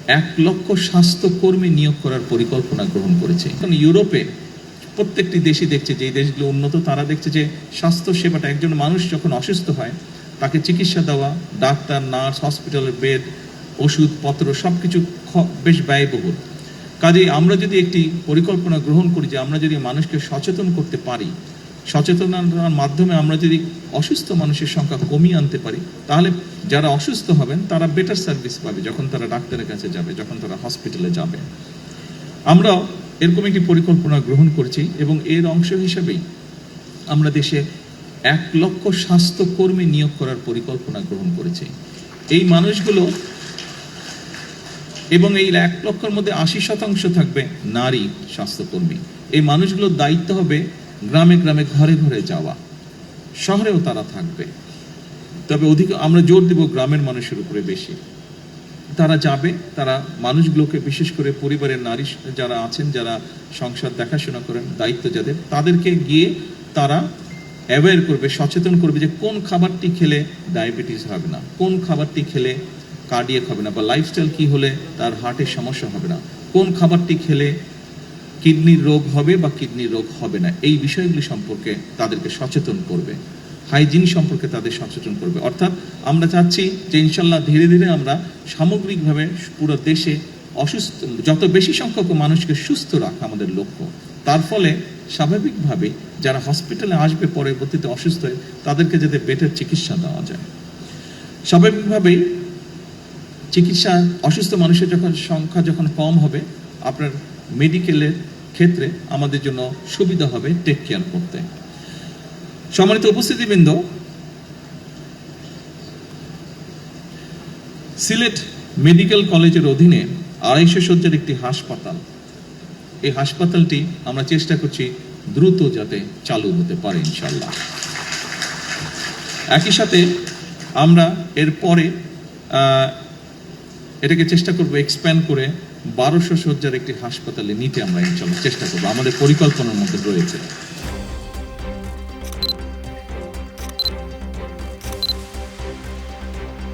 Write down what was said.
1 লক্ষ স্বাস্থ্যকর্মী নিয়োগ করার পরিকল্পনা গ্রহণ করেছে। এখন ইউরোপে প্রত্যেকটি দেশই দেখছে, যে দেশগুলো উন্নত তারা দেখছে যে স্বাস্থ্য সেবাটা, একজন মানুষ যখন অসুস্থ হয় তাকে চিকিৎসা দেওয়া, ডাক্তার, নার্স, হসপিটালের বেড, ওষুধপত্র সব কিছু বেশ ব্যয়বহুল। কাজেই আমরা যদি একটি পরিকল্পনা গ্রহণ করি যে আমরা যদি মানুষকে সচেতন করতে পারি, সচেতনতার মাধ্যমে আমরা যদি অসুস্থ মানুষের সংখ্যা কমিয়ে আনতে পারি, তাহলে যারা অসুস্থ হবেন তারা বেটার সার্ভিস পাবে যখন তারা ডাক্তারের কাছে যাবে, যখন তারা হসপিটালে যাবে। আমরা এরকম একটি পরিকল্পনা গ্রহণ করছি এবং এর অংশ হিসেবেই আমরা দেশে 1 লক্ষ স্বাস্থ্যকর্মী নিয়োগ করার পরিকল্পনা গ্রহণ করেছি। এই মানুষগুলো, এবং এই 1 লক্ষের মধ্যে 80% থাকবে নারী স্বাস্থ্যকর্মী। এই মানুষগুলোর দায়িত্ব হবে গ্রামে গ্রামে, ঘরে ঘরে যাওয়া। শহরেও তারা থাকবে, তবে আমরা জোর দেব গ্রামের মানুষের উপরে বেশি। তারা যাবে, তারা মানুষগুলোকে, বিশেষ করে পরিবারের নারী যারা আছেন, যারা সংসার দেখাশোনা করেন, দায়িত্ব যাদের, তাদেরকে গিয়ে তারা অ্যাওয়্যার করবে, সচেতন করবে যে কোন খাবারটি খেলে ডায়াবেটিস হবে না, কোন খাবারটি খেলে কার্ডিয়াক হবে না, বা লাইফস্টাইল কি হলে তার হার্টের সমস্যা হবে না, কোন খাবারটি খেলে কিডনির রোগ হবে বা কিডনির রোগ হবে না। এই বিষয়গুলি সম্পর্কে তাদেরকে সচেতন করবে, হাইজিন সম্পর্কে তাদের সচেতন করবে। অর্থাৎ আমরা চাচ্ছি যে ইনশাল্লাহ ধীরে ধীরে আমরা সামগ্রিকভাবে পুরো দেশে যত বেশি সংখ্যক মানুষকে সুস্থ রাখা আমাদের লক্ষ্য। তার ফলে স্বাভাবিকভাবে যারা হসপিটালে আসবে পরবর্তীতে অসুস্থ হয়ে, তাদেরকে যাতে বেটার চিকিৎসা দেওয়া যায়। স্বাভাবিকভাবেই চিকিৎসা, অসুস্থ মানুষের সংখ্যা যখন কম হবে, আপনার মেডিকেলের ক্ষেত্রে আমাদের জন্য সুবিধা হবে টেক কেয়ার করতে। সম্মানিত উপস্থিতিবৃন্দ, সিলেট মেডিকেল কলেজের অধীনে 250 শয্যার একটি হাসপাতাল, এই হাসপাতালটি আমরা চেষ্টা করছি দ্রুত যাতে চালু হতে পারে ইনশাল্লাহ। একই সাথে আমরা এরপরে এটাকে চেষ্টা করব এক্সপ্যান্ড করে 1200 শয্যার একটি হাসপাতালে নিতে আমরা ইনশাল্লাহ চেষ্টা করব, আমাদের পরিকল্পনার মধ্যে রয়েছে।